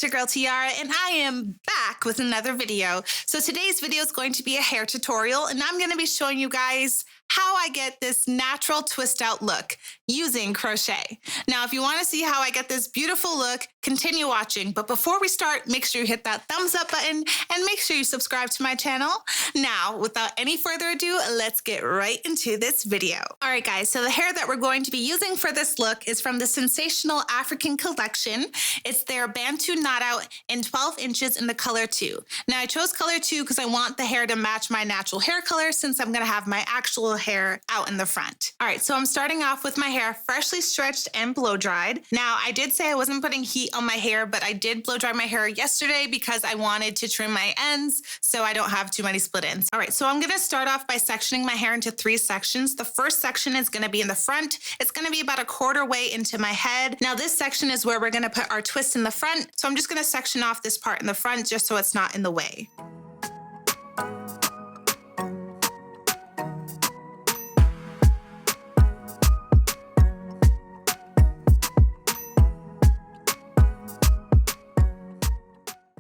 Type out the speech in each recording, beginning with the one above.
your girl Tiara, and I am back with another video. So today's video is going to be a hair tutorial, and I'm going to be showing you guys how I get this natural twist out look using crochet. Now, if you want to see how I get this beautiful look, continue watching. But before we start, make sure you hit that thumbs up button and make sure you subscribe to my channel. Now, without any further ado, let's get right into this video. All right, guys, so the hair that we're going to be using for this look is from the Sensational African collection. It's their Bantu knot out in 12 inches in the color 2. Now, I chose color 2 because I want the hair to match my natural hair color since I'm going to have my actual hair out in the front. All right, so I'm starting off with my hair freshly stretched and blow dried. Now, I did say I wasn't putting heat on my hair, but I did blow dry my hair yesterday because I wanted to trim my ends so I don't have too many split ends. All right, so I'm gonna start off by sectioning my hair into 3 sections. The first section is gonna be in the front. It's gonna be about a quarter way into my head. Now, this section is where we're gonna put our twist in the front. So I'm just gonna section off this part in the front just so it's not in the way.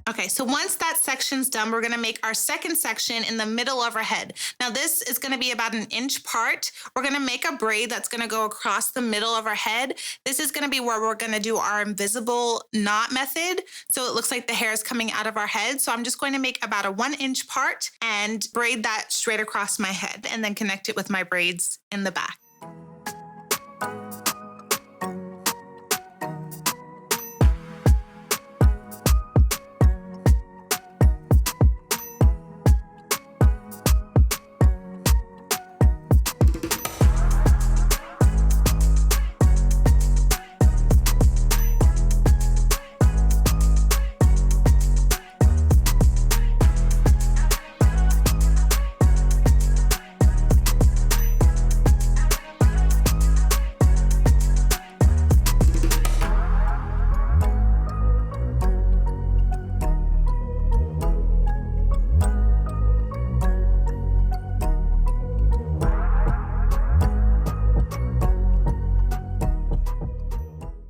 Okay, so once that section's done, we're gonna make our second section in the middle of our head. Now this is gonna be about 1 inch apart. We're gonna make a braid that's gonna go across the middle of our head. This is gonna be where we're gonna do our invisible knot method. So it looks like the hair is coming out of our head. So I'm just going to make about a 1 inch part and braid that straight across my head and then connect it with my braids in the back.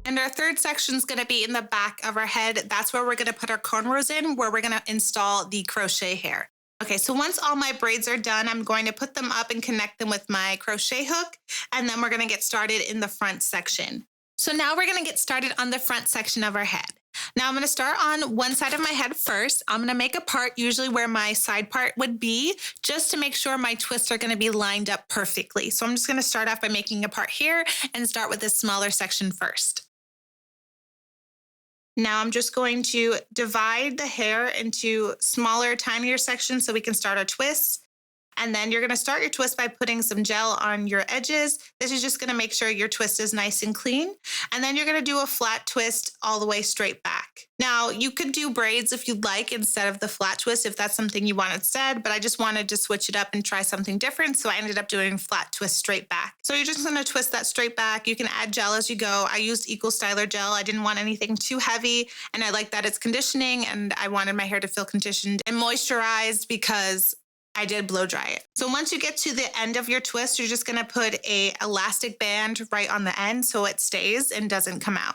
And our third section is going to be in the back of our head. That's where we're going to put our cornrows in, where we're going to install the crochet hair. Okay, so once all my braids are done, I'm going to put them up and connect them with my crochet hook, and then we're going to get started in the front section. So now we're going to get started on the front section of our head. Now I'm going to start on one side of my head first. I'm going to make a part usually where my side part would be, just to make sure my twists are going to be lined up perfectly. So I'm just going to start off by making a part here and start with this smaller section first. Now I'm just going to divide the hair into smaller, tinier sections so we can start our twists. And then you're gonna start your twist by putting some gel on your edges. This is just gonna make sure your twist is nice and clean. And then you're gonna do a flat twist all the way straight back. Now, you could do braids if you'd like instead of the flat twist, if that's something you want instead, but I just wanted to switch it up and try something different, so I ended up doing flat twist straight back. So you're just gonna twist that straight back. You can add gel as you go. I used Eco Styler gel. I didn't want anything too heavy, and I like that it's conditioning, and I wanted my hair to feel conditioned and moisturized because I did blow dry it. So once you get to the end of your twist, you're just gonna put a elastic band right on the end so it stays and doesn't come out.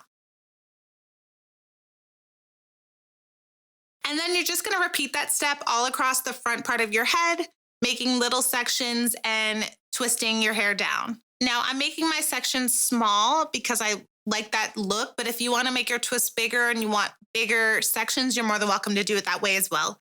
And then you're just gonna repeat that step all across the front part of your head, making little sections and twisting your hair down. Now I'm making my sections small because I like that look, but if you wanna make your twist bigger and you want bigger sections, you're more than welcome to do it that way as well.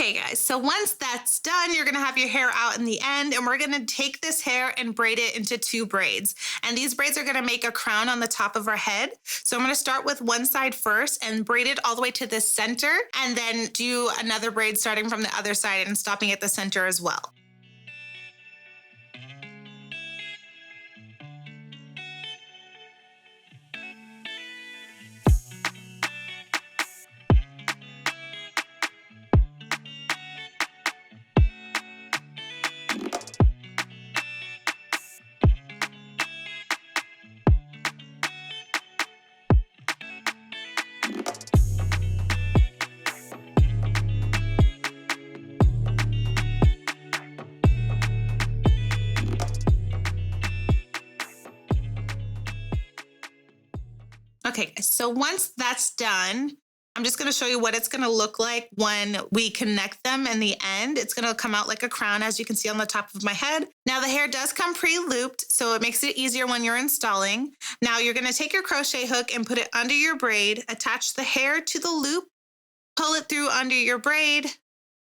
Okay guys, so once that's done, you're gonna have your hair out in the end, and we're gonna take this hair and braid it into 2 braids. And these braids are gonna make a crown on the top of our head. So I'm gonna start with one side first and braid it all the way to the center, and then do another braid starting from the other side and stopping at the center as well. Okay, so once that's done, I'm just gonna show you what it's gonna look like when we connect them in the end. It's gonna come out like a crown, as you can see on the top of my head. Now the hair does come pre-looped, so it makes it easier when you're installing. Now you're gonna take your crochet hook and put it under your braid, attach the hair to the loop, pull it through under your braid,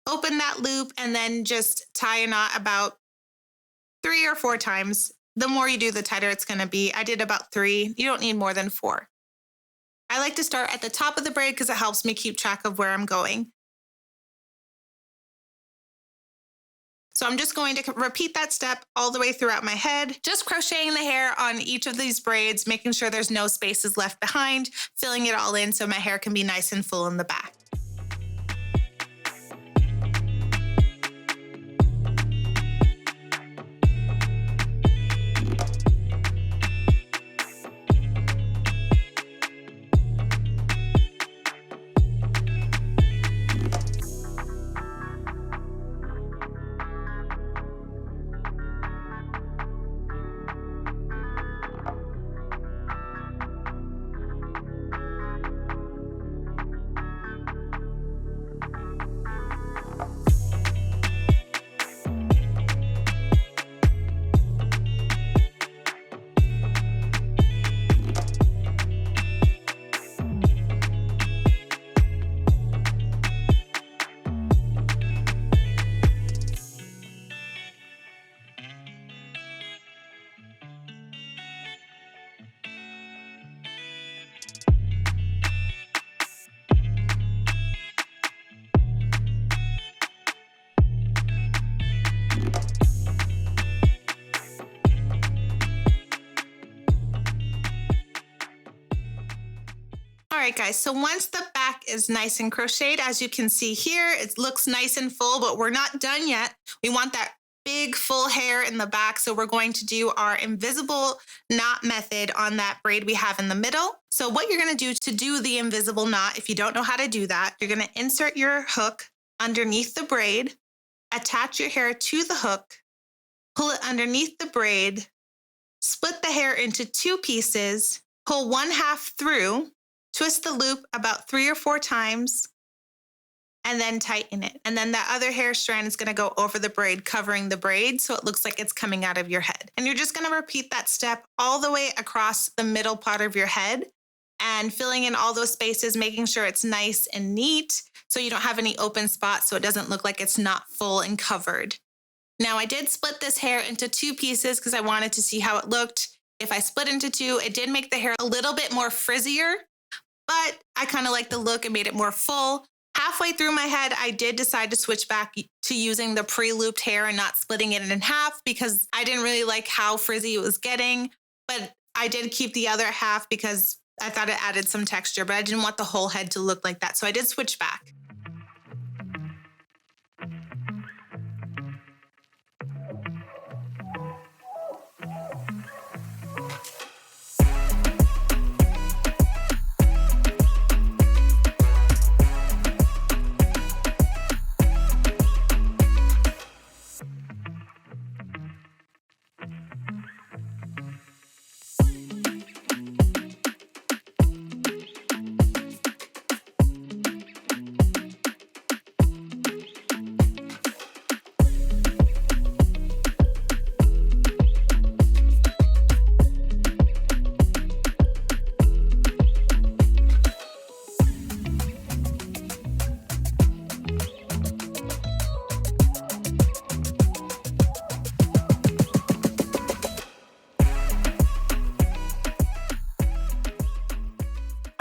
open that loop, and then just tie a knot about 3 or 4 times. The more you do, the tighter it's gonna be. I did about 3. You don't need more than 4. I like to start at the top of the braid because it helps me keep track of where I'm going. So I'm just going to repeat that step all the way throughout my head, just crocheting the hair on each of these braids, making sure there's no spaces left behind, filling it all in so my hair can be nice and full in the back. All right, guys, so once the back is nice and crocheted, as you can see here, it looks nice and full, but we're not done yet. We want that big full hair in the back, so we're going to do our invisible knot method on that braid we have in the middle. So what you're gonna do to do the invisible knot, if you don't know how to do that, you're gonna insert your hook underneath the braid, attach your hair to the hook, pull it underneath the braid, split the hair into 2 pieces, pull 1/2 through, twist the loop about 3 or 4 times, and then tighten it. And then the other hair strand is gonna go over the braid, covering the braid, so it looks like it's coming out of your head. And you're just gonna repeat that step all the way across the middle part of your head, and filling in all those spaces, making sure it's nice and neat, so you don't have any open spots, so it doesn't look like it's not full and covered. Now I did split this hair into 2 pieces because I wanted to see how it looked. If I split into 2, it did make the hair a little bit more frizzier, but I kind of like the look and made it more full. Halfway through my head, I did decide to switch back to using the pre-looped hair and not splitting it in half because I didn't really like how frizzy it was getting, but I did keep the other half because I thought it added some texture, but I didn't want the whole head to look like that, so I did switch back.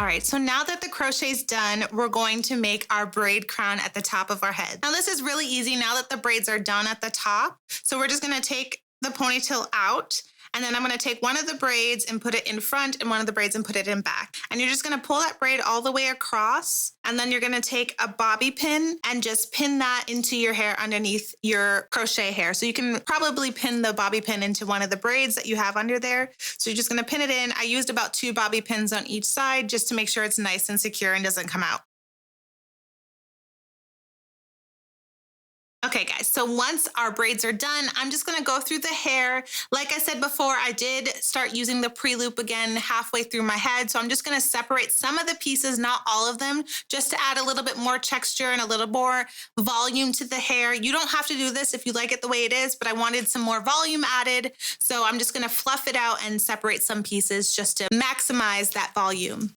All right, so now that the crochet's done, we're going to make our braid crown at the top of our head. Now this is really easy now that the braids are done at the top. So we're just gonna take the ponytail out, and then I'm gonna take one of the braids and put it in front and one of the braids and put it in back. And you're just gonna pull that braid all the way across, and then you're gonna take a bobby pin and just pin that into your hair underneath your crochet hair. So you can probably pin the bobby pin into one of the braids that you have under there. So you're just gonna pin it in. I used about 2 bobby pins on each side just to make sure it's nice and secure and doesn't come out. Okay guys, so once our braids are done, I'm just gonna go through the hair. Like I said before, I did start using the pre-loop again halfway through my head. So I'm just gonna separate some of the pieces, not all of them, just to add a little bit more texture and a little more volume to the hair. You don't have to do this if you like it the way it is, but I wanted some more volume added. So I'm just gonna fluff it out and separate some pieces just to maximize that volume.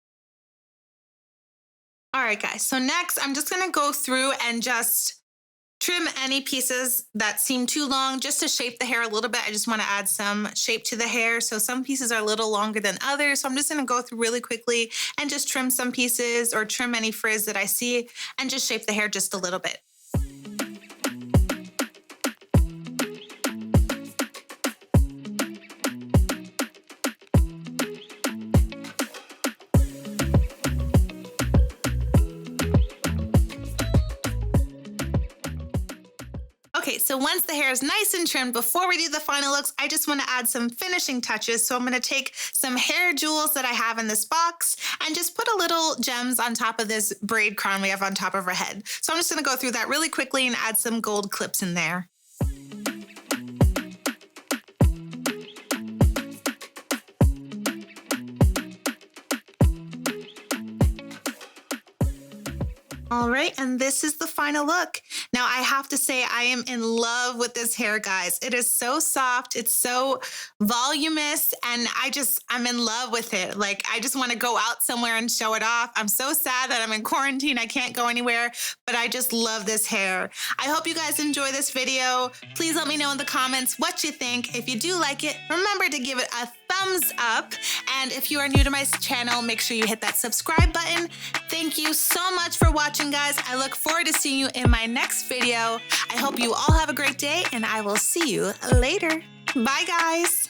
All right guys, so next I'm just gonna go through and just trim any pieces that seem too long just to shape the hair a little bit. I just want to add some shape to the hair. So some pieces are a little longer than others. So I'm just going to go through really quickly and just trim some pieces or trim any frizz that I see and just shape the hair just a little bit. Okay, so once the hair is nice and trimmed, before we do the final looks, I just want to add some finishing touches. So I'm going to take some hair jewels that I have in this box and just put a little gems on top of this braid crown we have on top of our head. So I'm just going to go through that really quickly and add some gold clips in there. All right, and this is the final look. Now I have to say I am in love with this hair, guys. It is so soft, it's so voluminous, and I'm in love with it. Like, I just wanna go out somewhere and show it off. I'm so sad that I'm in quarantine, I can't go anywhere, but I just love this hair. I hope you guys enjoy this video. Please let me know in the comments what you think. If you do like it, remember to give it a thumbs up. And if you are new to my channel, make sure you hit that subscribe button. Thank you so much for watching, guys. I look forward to seeing you in my next video. I hope you all have a great day, and I will see you later. Bye, guys.